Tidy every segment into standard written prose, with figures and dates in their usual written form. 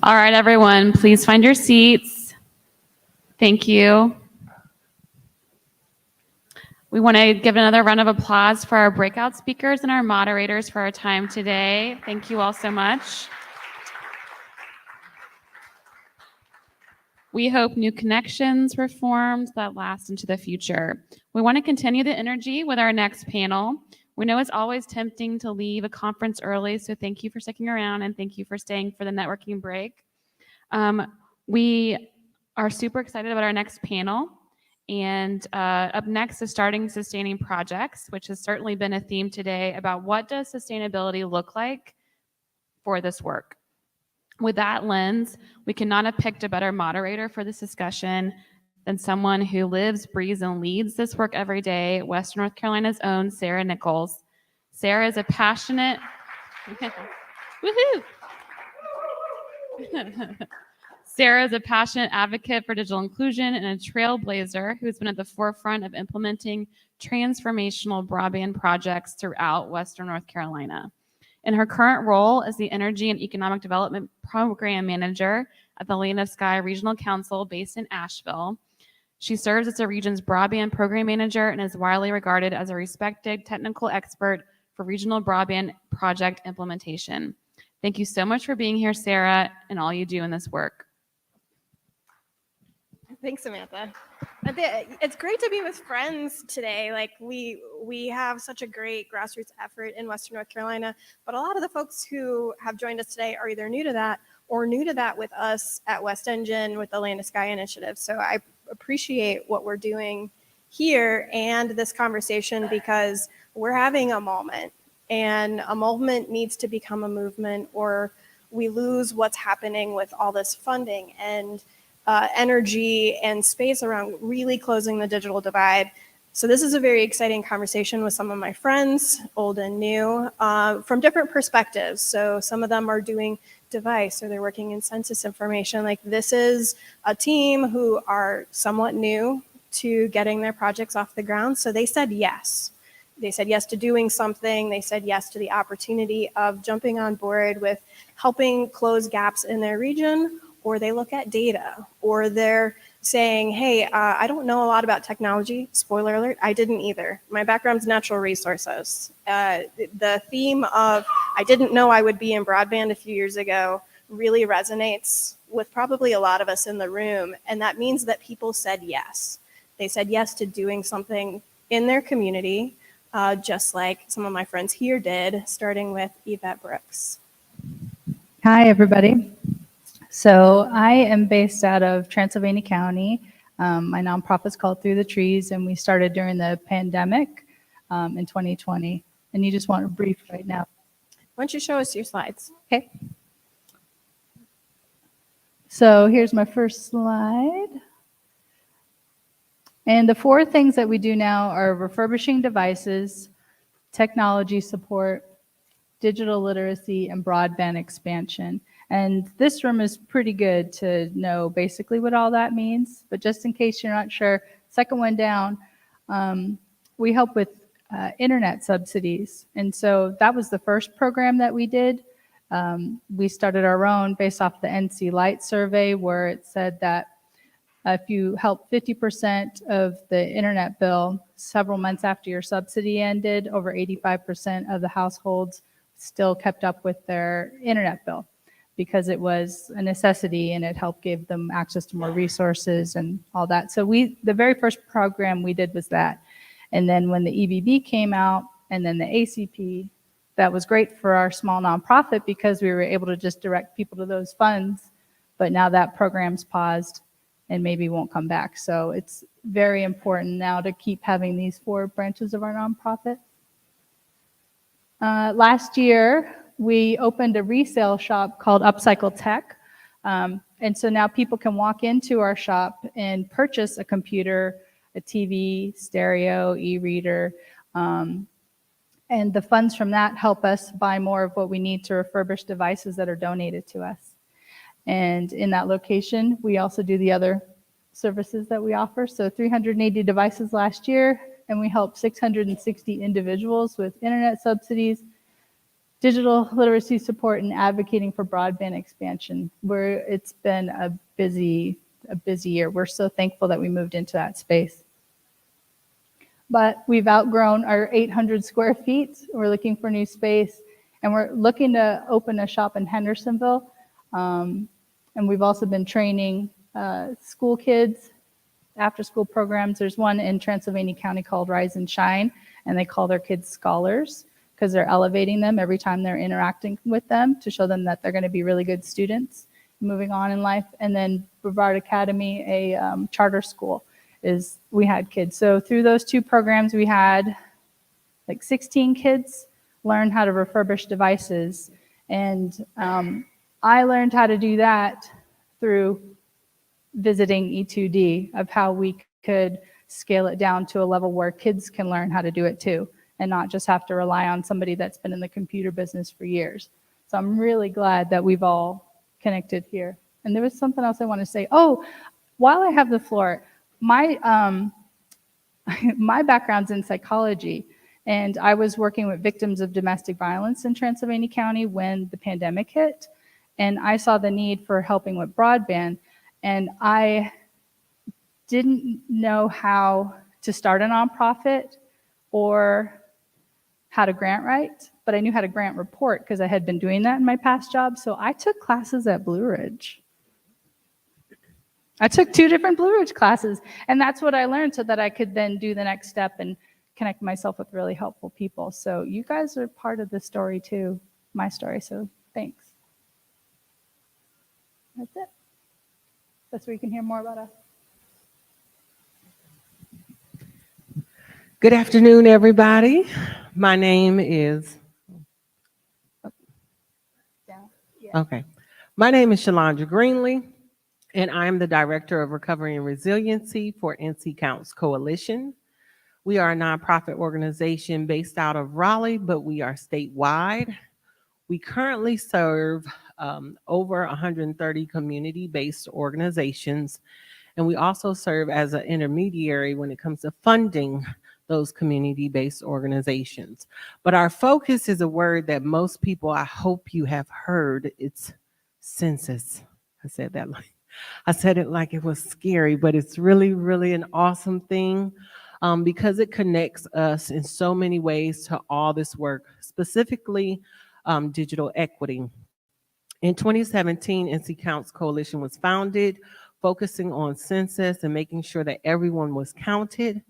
All right, everyone, please find your seats. Thank you. We want to give another round of applause for our breakout speakers and our moderators for our time today. Thank you all so much. We hope new connections were formed that last into the future. We want to continue the energy with our next panel. We know it's always tempting to leave a conference early, so thank you for sticking around and thank you for staying for the networking break. We are super excited about our next panel. And up next is starting sustaining projects, which has certainly been a theme today about what does sustainability look like for this work. With that lens, we could not have picked a better moderator for this discussion than someone who lives, breathes, and leads this work every day, Western North Carolina's own Sara Nichols. Sara is a passionate, woohoo! Sara is a passionate advocate for digital inclusion and a trailblazer who's been at the forefront of implementing transformational broadband projects throughout Western North Carolina. In her current role as the Energy and Economic Development Program Manager at the Land of Sky Regional Council based in Asheville, she serves as the region's broadband program manager and is widely regarded as a respected technical expert for regional broadband project implementation. Thank you so much for being here, Sara, and all you do in this work. Thanks, Samantha. It's great to be with friends today. Like we have such a great grassroots effort in Western North Carolina, but a lot of the folks who have joined us today are either new to that or new to that with us at West Engine with the Land of Sky initiative. So I appreciate what we're doing here and this conversation because we're having a moment, and a moment needs to become a movement or we lose what's happening with all this funding and energy and space around really closing the digital divide. So this is a very exciting conversation with some of my friends, old and new, from different perspectives. So some of them are doing device or they're working in census information. Like this is a team who are somewhat new to getting their projects off the ground. So they said yes. They said yes to doing something. They said yes to the opportunity of jumping on board with helping close gaps in their region, or they look at data, or they're saying, hey, I don't know a lot about technology. Spoiler alert, I didn't either. My background's natural resources. The theme of I didn't know I would be in broadband a few years ago really resonates with probably a lot of us in the room, and that means that people said yes. They said yes to doing something in their community, just like some of my friends here did, starting with Yvette Brooks. Hi, everybody. So I am based out of Transylvania County. My nonprofit's called Through the Trees, and we started during the pandemic in 2020. And you just want a brief right now. Why don't you show us your slides? Okay. So here's my first slide. And the 4 things that we do now are refurbishing devices, technology support, digital literacy, and broadband expansion. And this room is pretty good to know basically what all that means. But just in case you're not sure, second one down, we help with internet subsidies. And so that was the first program that we did. We started our own based off the NC Light survey, where it said that if you help 50% of the internet bill several months after your subsidy ended, over 85% of the households still kept up with their internet bill because it was a necessity and it helped give them access to more resources and all that. So the very first program we did was that. And then when the EBB came out and then the ACP, that was great for our small nonprofit because we were able to just direct people to those funds. But now that program's paused and maybe won't come back. So it's very important now to keep having these 4 branches of our nonprofit. Last year, we opened a resale shop called Upcycle Tech. And so now people can walk into our shop and purchase a computer, a TV, stereo, e-reader, and the funds from that help us buy more of what we need to refurbish devices that are donated to us. And in that location, we also do the other services that we offer. So 380 devices last year, and we helped 660 individuals with internet subsidies, digital literacy support and advocating for broadband expansion, where it's been a busy year. We're so thankful that we moved into that space. But we've outgrown our 800 square feet. We're looking for new space, and we're looking to open a shop in Hendersonville. And we've also been training school kids, after-school programs. There's one in Transylvania County called Rise and Shine, and they call their kids scholars because they're elevating them every time they're interacting with them to show them that they're going to be really good students moving on in life. And then Brevard Academy, a charter school, we had kids. So through those two programs, we had like 16 kids learn how to refurbish devices. And I learned how to do that through visiting E2D, of how we could scale it down to a level where kids can learn how to do it too, and not just have to rely on somebody that's been in the computer business for years. So I'm really glad that we've all connected here. And there was something else I want to say. Oh, while I have the floor, my background's in psychology, and I was working with victims of domestic violence in Transylvania County when the pandemic hit, and I saw the need for helping with broadband, and I didn't know how to start a nonprofit or how to grant write, but I knew how to grant report because I had been doing that in my past job. So I took classes at Blue Ridge. I took 2 different Blue Ridge classes, and that's what I learned so that I could then do the next step and connect myself with really helpful people. So you guys are part of the story too, my story, so thanks. That's it. That's where you can hear more about us. Good afternoon, everybody. My name is, okay. My name is Shalondra Greenlee, and I'm the Director of Recovery and Resiliency for NC Counts Coalition. We are a nonprofit organization based out of Raleigh, but we are statewide. We currently serve over 130 community-based organizations, and we also serve as an intermediary when it comes to funding those community-based organizations. But our focus is a word that most people, I hope you have heard. It's census. I said it like it was scary, but it's really, really an awesome thing because it connects us in so many ways to all this work, specifically digital equity. In 2017, NC Counts Coalition was founded, focusing on census and making sure that everyone was counted.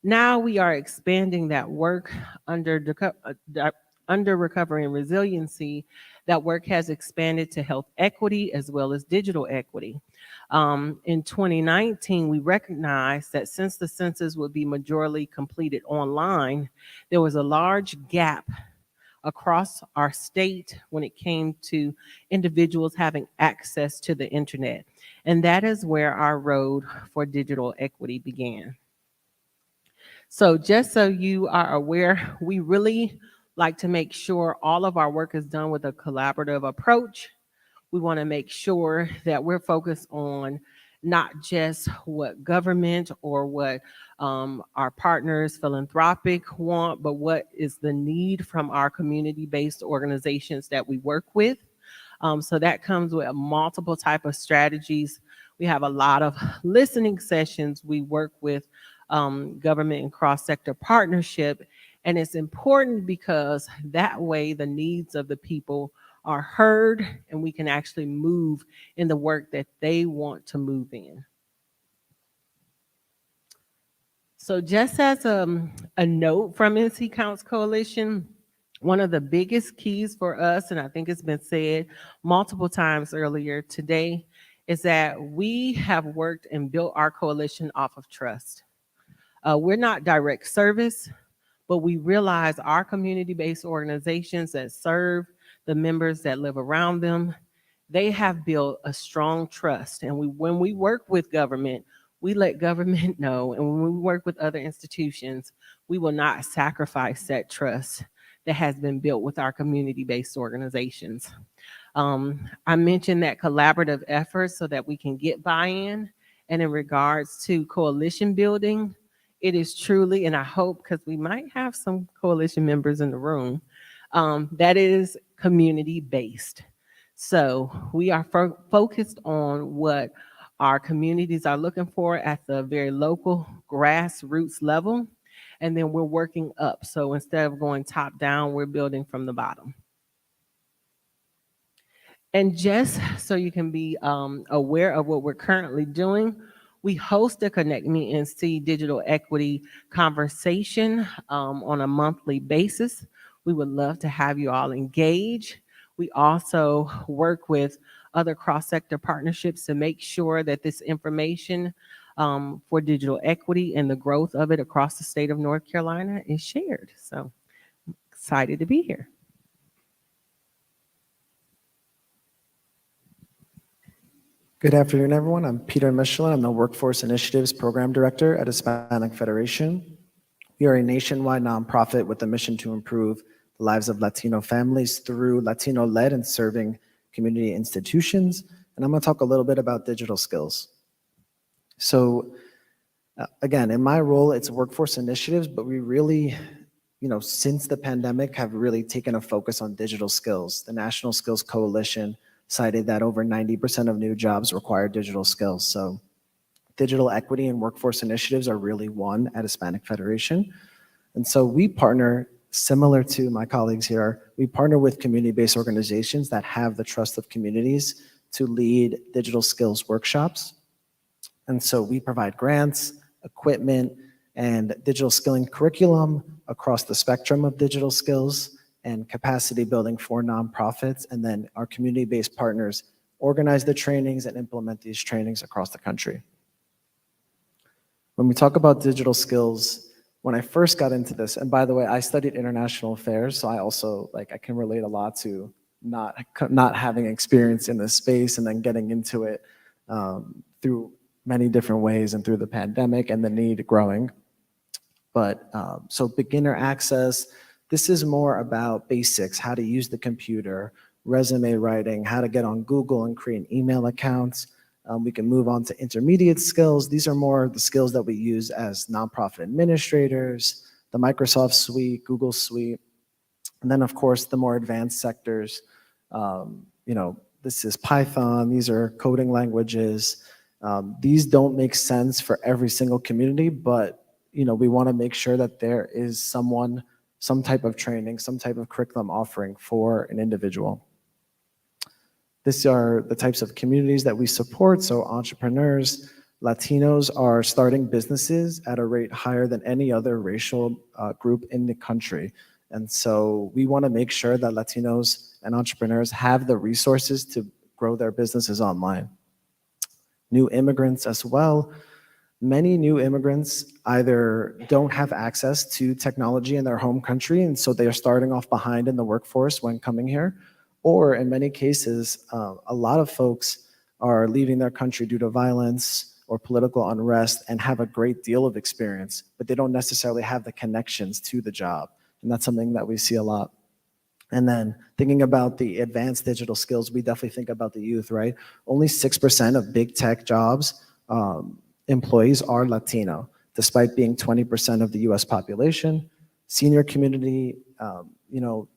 Now we are expanding that work under Recovery and Resiliency. That work has expanded to health equity as well as digital equity. In 2019, we recognized that since the census would be majorly completed online, there was a large gap across our state when it came to individuals having access to the internet. And that is where our road for digital equity began. So just so you are aware, we really like to make sure all of our work is done with a collaborative approach. We want to make sure that we're focused on not just what government or what our partners, philanthropic, want, but what is the need from our community-based organizations that we work with. So that comes with multiple type of strategies. We have a lot of listening sessions. We work with government and cross-sector partnership. And it's important because that way the needs of the people are heard and we can actually move in the work that they want to move in. So just as a note from NC Counts Coalition, one of the biggest keys for us, and I think it's been said multiple times earlier today, is that we have worked and built our coalition off of trust. We're not direct service, but we realize our community-based organizations that serve the members that live around them, they have built a strong trust. And when we work with government, we let government know. And when we work with other institutions, we will not sacrifice that trust that has been built with our community-based organizations. I mentioned that collaborative effort so that we can get buy-in. And in regards to coalition building, it is truly, and I hope, because we might have some coalition members in the room, that is community-based. So we are focused on what our communities are looking for at the very local grassroots level, and then we're working up. So instead of going top down, we're building from the bottom. And just so you can be aware of what we're currently doing, we host a Connect Me and See digital equity conversation on a monthly basis. We would love to have you all engage. We also work with other cross-sector partnerships to make sure that this information for digital equity and the growth of it across the state of North Carolina is shared. So excited to be here. Good afternoon, everyone. I'm Peter Michelen. I'm the Workforce Initiatives Program Director at Hispanic Federation. We are a nationwide nonprofit with a mission to improve the lives of Latino families through Latino-led and serving community institutions. And I'm going to talk a little bit about digital skills. So again, in my role, it's workforce initiatives, but we really, since the pandemic, have really taken a focus on digital skills. The National Skills Coalition cited that over 90% of new jobs require digital skills. So digital equity and workforce initiatives are really one at Hispanic Federation. And so we partner, similar to my colleagues here, we partner with community-based organizations that have the trust of communities to lead digital skills workshops. And so we provide grants, equipment, and digital skilling curriculum across the spectrum of digital skills and capacity building for nonprofits. And then our community-based partners organize the trainings and implement these trainings across the country. When we talk about digital skills, when I first got into this, and by the way, I studied international affairs, so I also, I can relate a lot to not having experience in this space and then getting into it through many different ways and through the pandemic and the need growing. But so beginner access, this is more about basics, how to use the computer, resume writing, how to get on Google and create email accounts. We can move on to intermediate skills. These are more the skills that we use as nonprofit administrators, the Microsoft suite, Google suite. And then of course, the more advanced sectors, this is Python, these are coding languages. These don't make sense for every single community, but we want to make sure that there is some type of training, some type of curriculum offering for an individual. These are the types of communities that we support. So entrepreneurs, Latinos are starting businesses at a rate higher than any other racial group in the country. And so we want to make sure that Latinos and entrepreneurs have the resources to grow their businesses online. New immigrants as well. Many new immigrants either don't have access to technology in their home country, and so they are starting off behind in the workforce when coming here, or in many cases, a lot of folks are leaving their country due to violence or political unrest and have a great deal of experience, but they don't necessarily have the connections to the job, and that's something that we see a lot. And then thinking about the advanced digital skills, we definitely think about the youth, right? Only 6% of big tech jobs employees are Latino, despite being 20% of the US population. Senior community,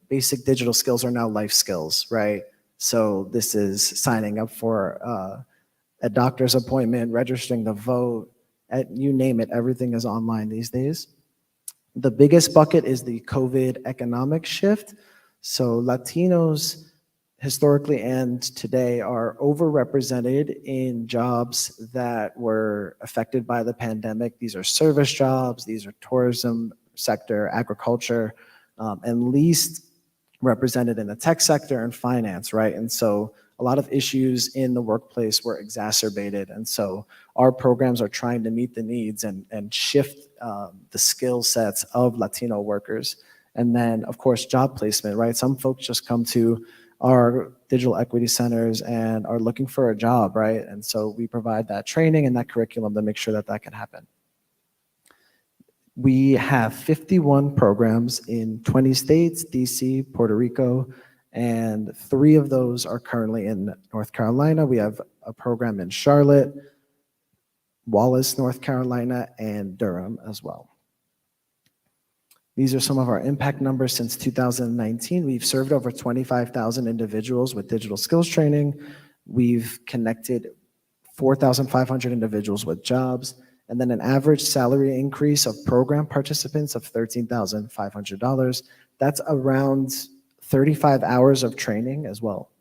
basic digital skills are now life skills, right? So this is signing up for a doctor's appointment, registering to vote, you name it, everything is online these days. The biggest bucket is the COVID economic shift. So Latinos historically and today are overrepresented in jobs that were affected by the pandemic. These are service jobs, these are tourism sector, agriculture, and least represented in the tech sector and finance, right? And so a lot of issues in the workplace were exacerbated. And so our programs are trying to meet the needs and shift the skill sets of Latino workers. And then of course, job placement, right? Some folks just come to our digital equity centers and are looking for a job, right? And so we provide that training and that curriculum to make sure that that can happen. We have 51 programs in 20 states, DC, Puerto Rico, and 3 of those are currently in North Carolina. We have a program in Charlotte, Wallace, North Carolina, and Durham as well. These are some of our impact numbers since 2019. We've served over 25,000 individuals with digital skills training. We've connected 4,500 individuals with jobs, and then an average salary increase of program participants of $13,500. That's around 35 hours of training as well.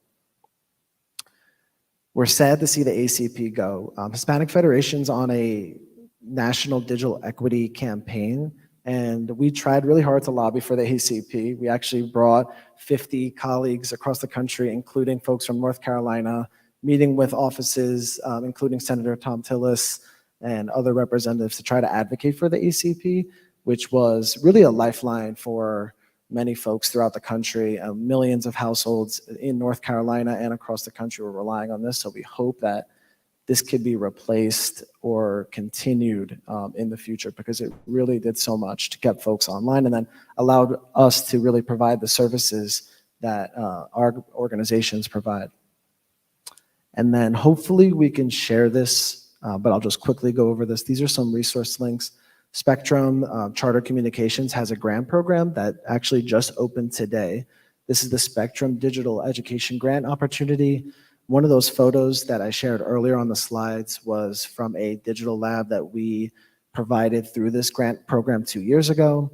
We're sad to see the ACP go. Hispanic Federation's on a national digital equity campaign, and we tried really hard to lobby for the ACP. We actually brought 50 colleagues across the country, including folks from North Carolina, meeting with offices, including Senator Tom Tillis and other representatives to try to advocate for the ACP, which was really a lifeline for many folks throughout the country. Millions of households in North Carolina and across the country were relying on this, so we hope that this could be replaced or continued in the future, because it really did so much to get folks online and then allowed us to really provide the services that our organizations provide. And then hopefully we can share this, but I'll just quickly go over this. These are some resource links. Spectrum Charter Communications has a grant program that actually just opened today. This is the Spectrum Digital Education Grant Opportunity. One of those photos that I shared earlier on the slides was from a digital lab that we provided through this grant program 2 years ago.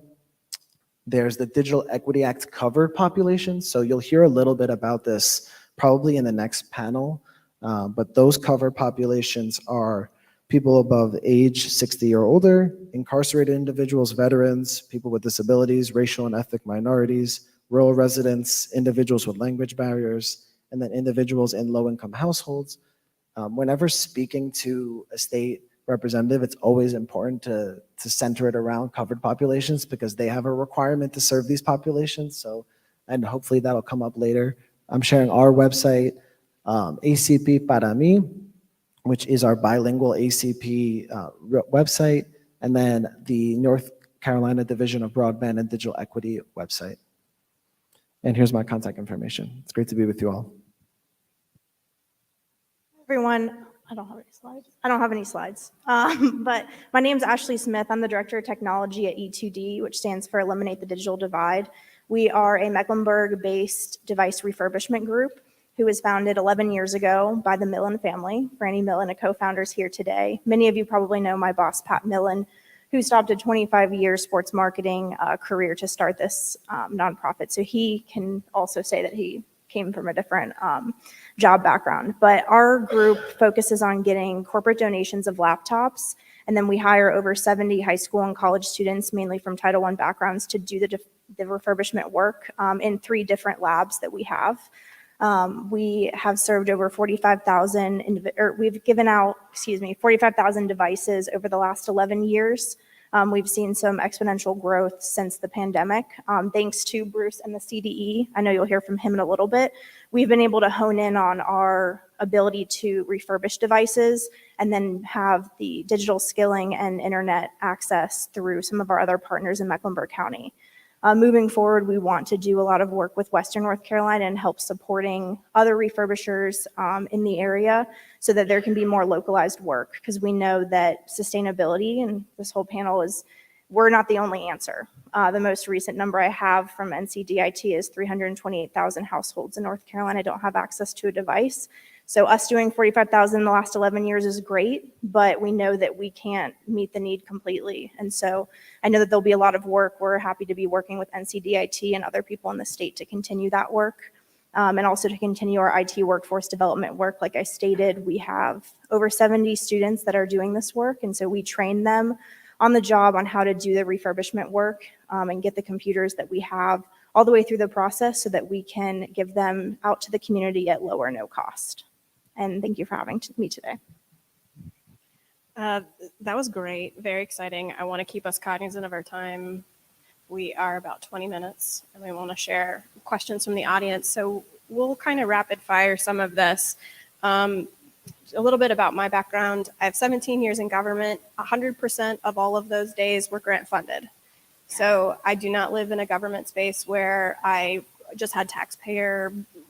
There's the Digital Equity Act covered population. So you'll hear a little bit about this probably in the next panel. But those covered populations are people above age 60 or older, incarcerated individuals, veterans, people with disabilities, racial and ethnic minorities, rural residents, individuals with language barriers, and then individuals in low-income households. Whenever speaking to a state representative, it's always important to center it around covered populations, because they have a requirement to serve these populations. So, and hopefully that'll come up later. I'm sharing our website, ACP Para Mí, which is our bilingual ACP website, and then the North Carolina Division of Broadband and Digital Equity website. And here's my contact information. It's great to be with you all. Everyone, I don't have any slides. But my name is Ashley Smith. I'm the Director of Technology at E2D, which stands for Eliminate the Digital Divide. We are a Mecklenburg-based device refurbishment group who was founded 11 years ago by the Michelen family. Brandy Michelen, a co-founder, is here today. Many of you probably know my boss, Pat Michelen, who stopped a 25-year sports marketing career to start this nonprofit. So he can also say that he came from a different job background. But our group focuses on getting corporate donations of laptops, and then we hire over 70 high school and college students, mainly from Title I backgrounds, to do the refurbishment work in 3 different labs that we have. We have served over 45,000, we've given out, 45,000 devices over the last 11 years. We've seen some exponential growth since the pandemic, thanks to Bruce and the CDE. I know you'll hear from him in a little bit. We've been able to hone in on our ability to refurbish devices and then have the digital skilling and internet access through some of our other partners in Mecklenburg County. Moving forward, we want to do a lot of work with Western North Carolina and help supporting other refurbishers in the area so that there can be more localized work, because we know that sustainability, and this whole panel is, we're not the only answer. The most recent number I have from NCDIT is 328,000 households in North Carolina don't have access to a device. So us doing 45,000 in the last 11 years is great, but we know that we can't meet the need completely. And so I know that there'll be a lot of work. We're happy to be working with NCDIT and other people in the state to continue that work, and also to continue our IT workforce development work. Like I stated, we have over 70 students that are doing this work, and so we train them on the job on how to do the refurbishment work and get the computers that we have all the way through the process so that we can give them out to the community at low or no cost. And thank you for having me today. That was great, very exciting. I want to keep us cognizant of our time. We are about 20 minutes, and we want to share questions from the audience. So we'll kind of rapid fire some of this. A little bit about my background. I have 17 years in government. 100% of all of those days were grant funded. So I do not live in a government space where I just had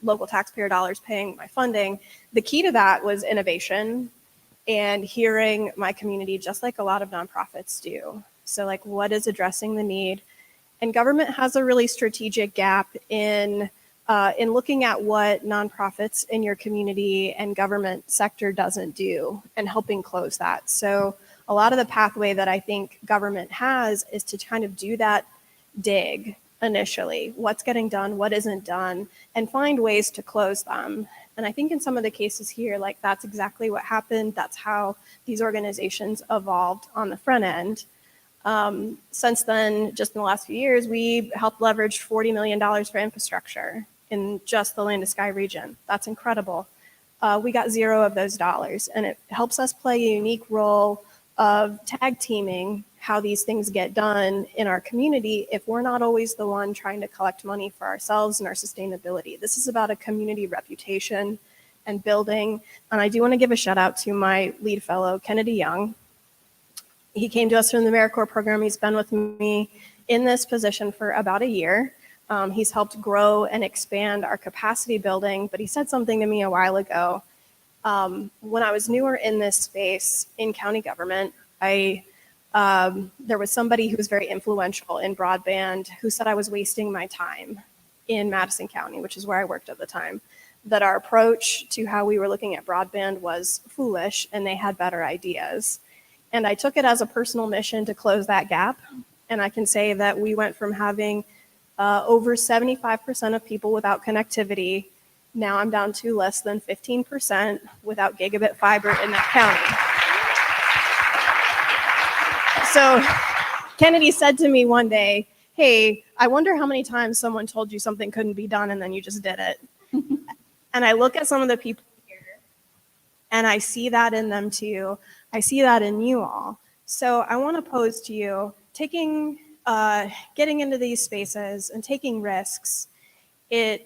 local taxpayer dollars paying my funding. The key to that was innovation and hearing my community, just like a lot of nonprofits do. So like, what is addressing the need? And government has a really strategic gap in looking at what nonprofits in your community and government sector doesn't do and helping close that. So a lot of the pathway that I think government has is to kind of do that dig initially, what's getting done, what isn't done, and find ways to close them. And I think in some of the cases here, like that's exactly what happened. That's how these organizations evolved on the front end. Since then, just in the last few years, we helped leverage $40 million for infrastructure in just the Land to Sky region. That's incredible. We got zero of those dollars, and it helps us play a unique role of tag teaming how these things get done in our community if we're not always the one trying to collect money for ourselves and our sustainability. This is about a community reputation and building. And I do want to give a shout out to my lead fellow, Kennedy Young. He came to us from the AmeriCorps program. He's been with me in this position for about a year. He's helped grow and expand our capacity building, but he said something to me a while ago. When I was newer in this space in county government, there was somebody who was very influential in broadband who said I was wasting my time in Madison County, which is where I worked at the time, that our approach to how we were looking at broadband was foolish and they had better ideas. And I took it as a personal mission to close that gap. And I can say that we went from having over 75% of people without connectivity. Now I'm down to less than 15% without gigabit fiber in that county. So Kennedy said to me one day, hey, I wonder how many times someone told you something couldn't be done and then you just did it. And I look at some of the people here and I see that in them too. I see that in you all. So I want to pose to you, getting into these spaces and taking risks, it's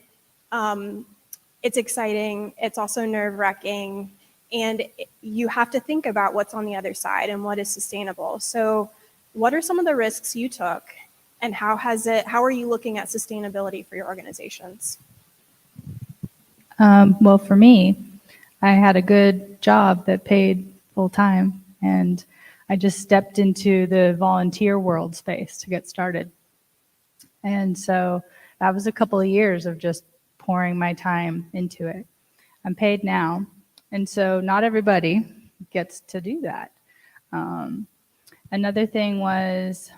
exciting. It's also nerve-wracking. And you have to think about what's on the other side and what is sustainable. So what are some of the risks you took and how are you looking at sustainability for your organizations? Well, for me, I had a good job that paid full time, and I just stepped into the volunteer world space to get started. And so that was a couple of years of just pouring my time into it. I'm paid now, and so not everybody gets to do that. Another thing was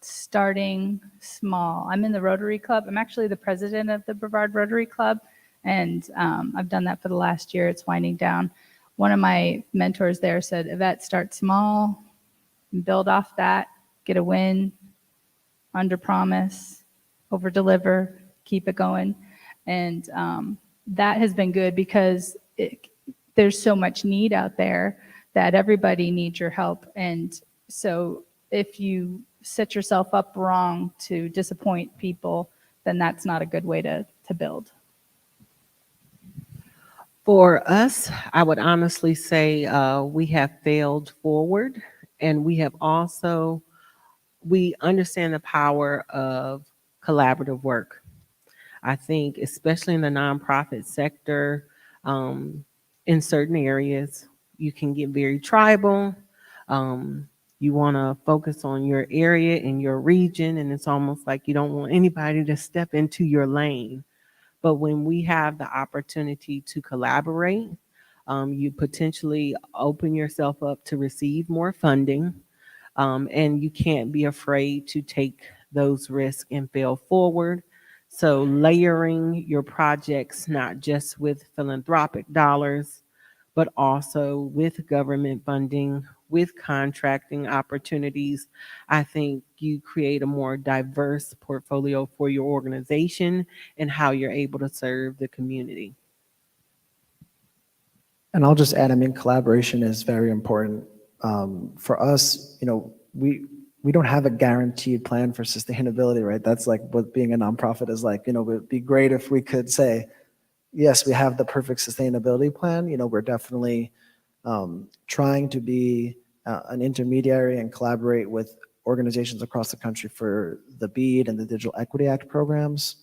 starting small. I'm in the Rotary Club. I'm actually the president of the Brevard Rotary Club, and I've done that for the last year. It's winding down. One of my mentors there said, Yvette, start small, and build off that, get a win, under promise, over deliver, keep it going. And that has been good because there's so much need out there that everybody needs your help. And so if you set yourself up wrong to disappoint people, then that's not a good way to build. For us, I would honestly say we have failed forward, and we understand the power of collaborative work. I think, especially in the nonprofit sector, in certain areas, you can get very tribal. You want to focus on your area and your region, and it's almost like you don't want anybody to step into your lane. But when we have the opportunity to collaborate, you potentially open yourself up to receive more funding, and you can't be afraid to take those risks and fail forward. So layering your projects, not just with philanthropic dollars, but also with government funding, with contracting opportunities, I think you create a more diverse portfolio for your organization and how you're able to serve the community. And I'll just add, I mean, collaboration is very important. For us, we don't have a guaranteed plan for sustainability, right? That's like what being a nonprofit is like. It would be great if we could say, yes, we have the perfect sustainability plan. We're definitely trying to be an intermediary and collaborate with organizations across the country for the BEAD and the Digital Equity Act programs,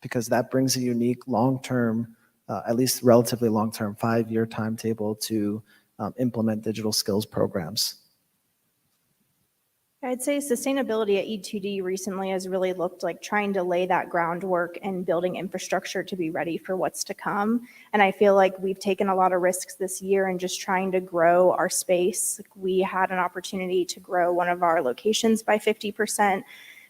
because that brings a unique long-term, at least relatively long-term 5-year timetable to implement digital skills programs. I'd say sustainability at E2D recently has really looked like trying to lay that groundwork and building infrastructure to be ready for what's to come. And I feel like we've taken a lot of risks this year in just trying to grow our space. Like, we had an opportunity to grow one of our locations by 50%.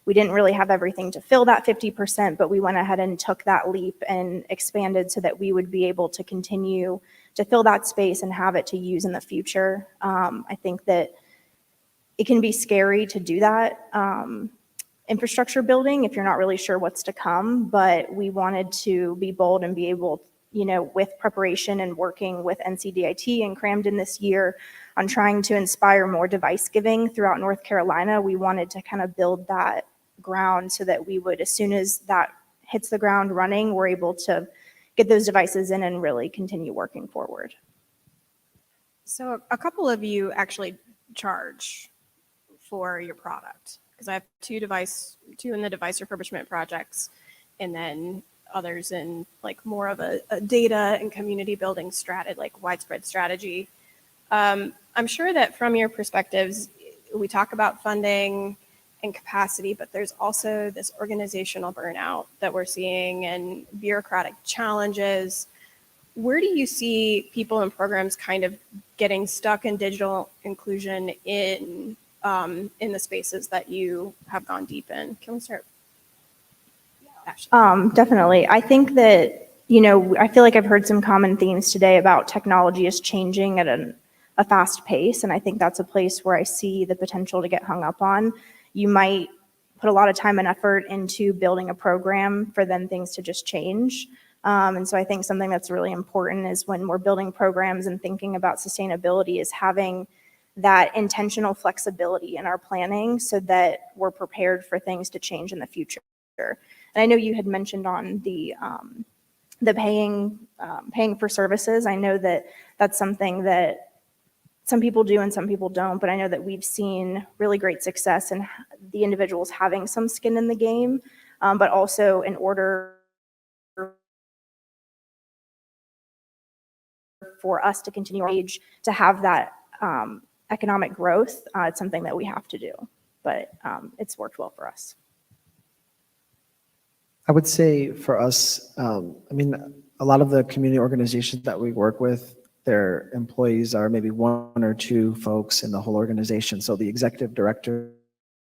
We didn't really have everything to fill that 50%, but we went ahead and took that leap and expanded so that we would be able to continue to fill that space and have it to use in the future. I think that it can be scary to do that infrastructure building if you're not really sure what's to come, but we wanted to be bold and be able, with preparation and working with NCDIT and Cramden this year on trying to inspire more device giving throughout North Carolina. We wanted to kind of build that ground so that we would, as soon as that hits the ground running, we're able to get those devices in and really continue working forward. So a couple of you actually charge for your product, because I have two in the device refurbishment projects, and then others in like more of a data and community building strategy, like widespread strategy. I'm sure that from your perspectives, we talk about funding and capacity, but there's also this organizational burnout that we're seeing and bureaucratic challenges. Where do you see people and programs kind of getting stuck in digital inclusion in the spaces that you have gone deep in? Can we start? Definitely. I think that, I feel like I've heard some common themes today about technology is changing at a fast pace. And I think that's a place where I see the potential to get hung up on. You might put a lot of time and effort into building a program for then things to just change. And so I think something that's really important is when we're building programs and thinking about sustainability is having that intentional flexibility in our planning so that we're prepared for things to change in the future. And I know you had mentioned on the paying for services. I know that that's something that some people do and some people don't, but I know that we've seen really great success in the individuals having some skin in the game, but also in order for us to continue our age to have that economic growth, it's something that we have to do, but it's worked well for us. I would say for us, a lot of the community organizations that we work with, their employees are maybe one or two folks in the whole organization. So the executive director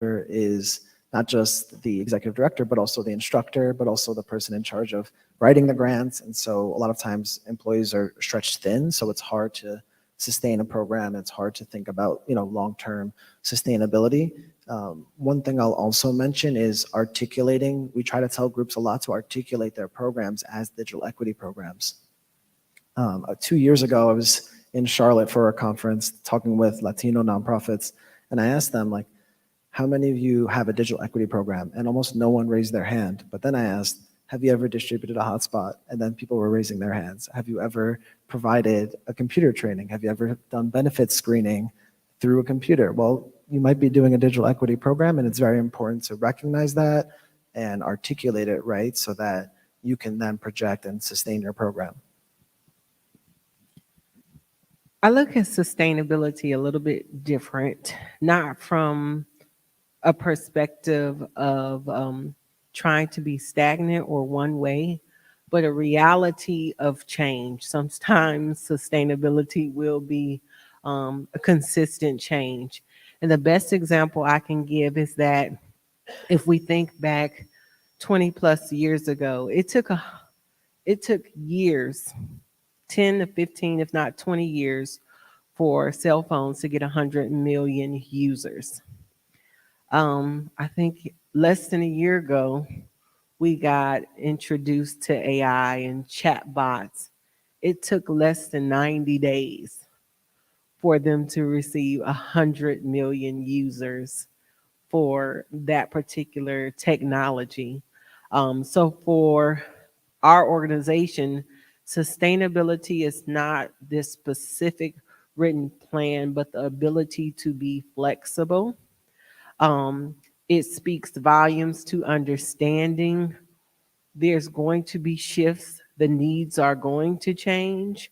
is not just the executive director, but also the instructor, but also the person in charge of writing the grants. And so a lot of times employees are stretched thin, so it's hard to sustain a program. It's hard to think about, long-term sustainability. One thing I'll also mention is articulating. We try to tell groups a lot to articulate their programs as digital equity programs. 2 years ago, I was in Charlotte for a conference talking with Latino nonprofits, and I asked them, like, how many of you have a digital equity program? And almost no one raised their hand. But then I asked, have you ever distributed a hotspot? And then people were raising their hands. Have you ever provided a computer training? Have you ever done benefits screening through a computer? Well, you might be doing a digital equity program, and it's very important to recognize that and articulate it right so that you can then project and sustain your program. I look at sustainability a little bit different, not from a perspective of trying to be stagnant or one way, but a reality of change. Sometimes sustainability will be a consistent change. And the best example I can give is that if we think back 20 plus years ago, it took years, 10 to 15, if not 20 years, for cell phones to get 100 million users. I think less than a year ago, we got introduced to AI and chatbots. It took less than 90 days for them to receive 100 million users for that particular technology. So for our organization, sustainability is not this specific written plan, but the ability to be flexible. It speaks volumes to understanding there's going to be shifts, the needs are going to change.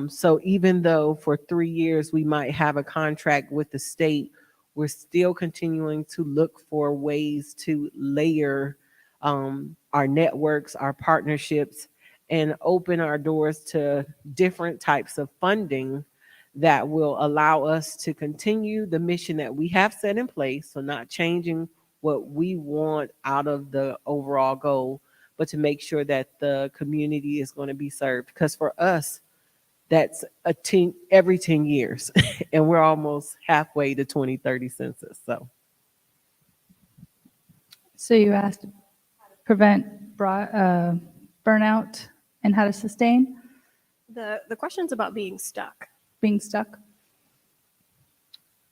So even though for 3 years we might have a contract with the state we're still continuing to look for ways to layer our networks, our partnerships, and open our doors to different types of funding that will allow us to continue the mission that we have set in place. So not changing what we want out of the overall goal, but to make sure that the community is going to be served. Because for us, that's every 10 years, and we're almost halfway to 2030 census. So you asked prevent burnout and how to sustain The question's about being stuck. being stuck.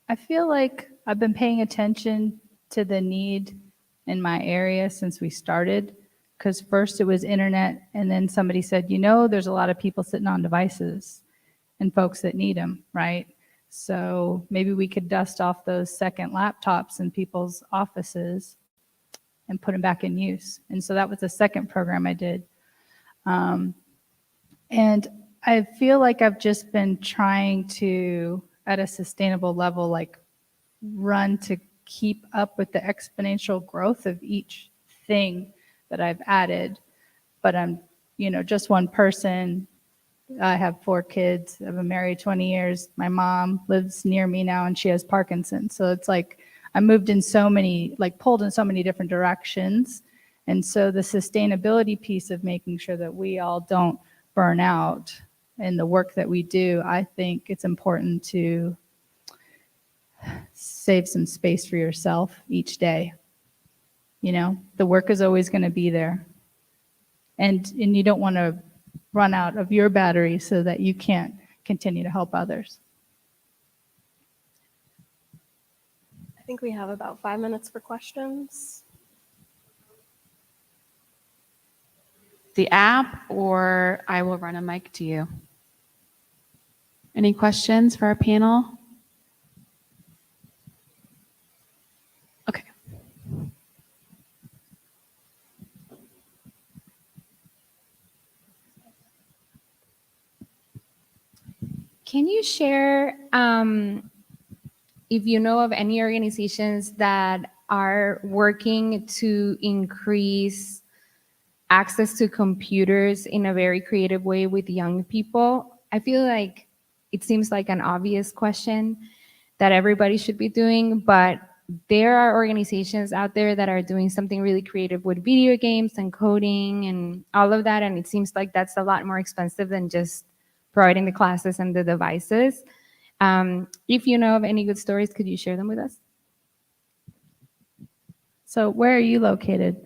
I feel like I've been paying attention to the need in my area since we started, because first it was internet, and then somebody said, there's a lot of people sitting on devices and folks that need them, right? So maybe we could dust off those second laptops in people's offices and put them back in use. And so that was the second program I did. And I feel like I've just been trying to, at a sustainable level, like run to keep up with the exponential growth of each thing that I've added. But I'm, just one person. I have 4 kids. I've been married 20 years. My mom lives near me now and she has Parkinson's. So it's like I moved in pulled in so many different directions. And so the sustainability piece of making sure that we all don't burn out in the work that we do, I think it's important to save some space for yourself each day. The work is always going to be there. And you don't want to run out of your battery so that you can't continue to help others. I think we have about 5 minutes for questions. The app, or I will run a mic to you. Any questions for our panel? Okay. Can you share if you know of any organizations that are working to increase access to computers in a very creative way with young people? I feel like it seems like an obvious question that everybody should be doing, but there are organizations out there that are doing something really creative with video games and coding and all of that, and it seems like that's a lot more expensive than just providing the classes and the devices. If you know of any good stories, could you share them with us? So where are you located?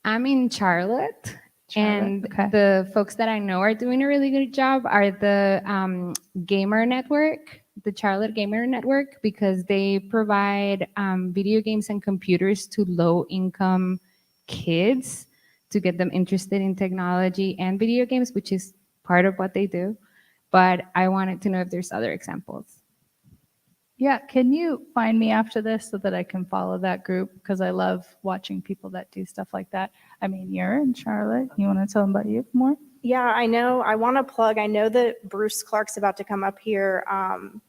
I'm in Charlotte, and okay. the folks that I know are doing a really good job are the Gamer Network, the Charlotte Gamer Network, because they provide video games and computers to low-income kids to get them interested in technology and video games, which is part of what they do. But I wanted to know if there's other examples. Yeah, can you find me after this so that I can follow that group? Because I love watching people that do stuff like that. I mean, you're in Charlotte. You want to tell them about you more? Yeah, I know. I want to plug, I know that Bruce Clark's about to come up here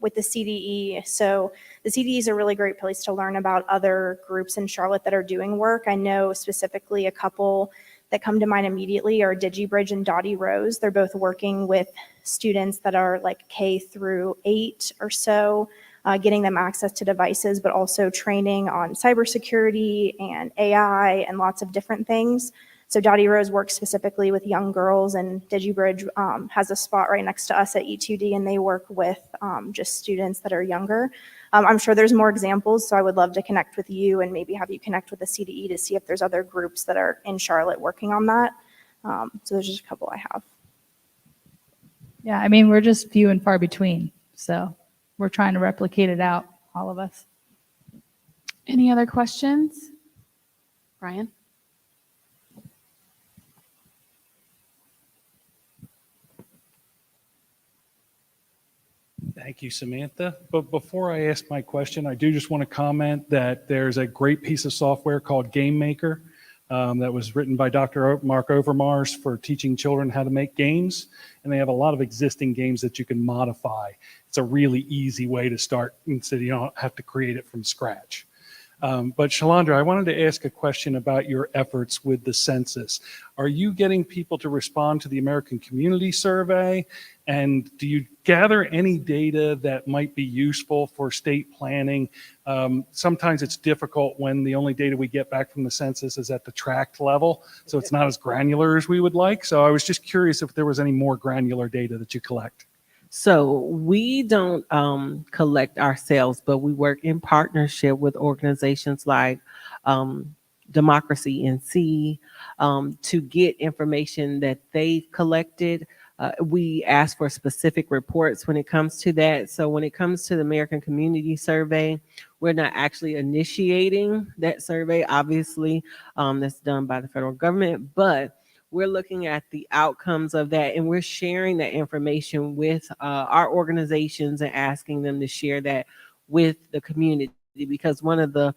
with the CDE. So the CDE is a really great place to learn about other groups in Charlotte that are doing work. I know specifically a couple that come to mind immediately are DigiBridge and Dottie Rose. They're both working with students that are like K through 8 or so, getting them access to devices, but also training on cybersecurity and AI and lots of different things. So Dottie Rose works specifically with young girls, and DigiBridge has a spot right next to us at E2D, and they work with just students that are younger. I'm sure there's more examples, so I would love to connect with you and maybe have you connect with the CDE to see if there's other groups that are in Charlotte working on that. So there's just a couple I have. Yeah, I mean, we're just few and far between, so we're trying to replicate it out, all of us. Any other questions? Brian? Thank you, Samantha. But before I ask my question, I do just want to comment that there's a great piece of software called Game Maker that was written by Dr. Mark Overmars for teaching children how to make games. And they have a lot of existing games that you can modify. It's a really easy way to start instead you don't have to create it from scratch. But Shalondra, I wanted to ask a question about your efforts with the census. Are you getting people to respond to the American Community Survey? And do you gather any data that might be useful for state planning? Sometimes it's difficult when the only data we get back from the census is at the tract level, so it's not as granular as we would like. So I was just curious if there was any more granular data that you collect. So we don't collect ourselves, but we work in partnership with organizations like Democracy NC to get information that they've collected. We ask for specific reports when it comes to that. So when it comes to the American Community Survey, we're not actually initiating that survey. Obviously, that's done by the federal government, but we're looking at the outcomes of that, and we're sharing that information with our organizations and asking them to share that with the community, because one of the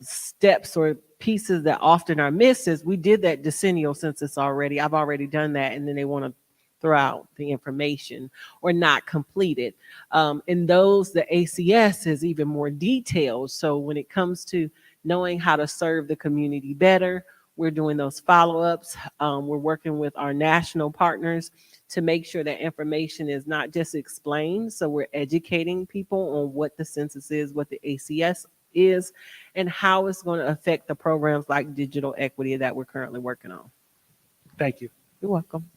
steps or pieces that often are missed is we did that decennial census already. I've already done that, and then they want to throw out the information or not complete it. In those, the ACS is even more detailed. So when it comes to knowing how to serve the community better, we're doing those follow-ups. We're working with our national partners to make sure that information is not just explained. So we're educating people on what the census is, what the ACS is, and how it's going to affect the programs like digital equity that we're currently working on. Thank you. You're welcome.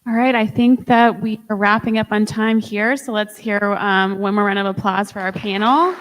All right, I think that we are wrapping up on time here. So let's hear one more round of applause for our panel.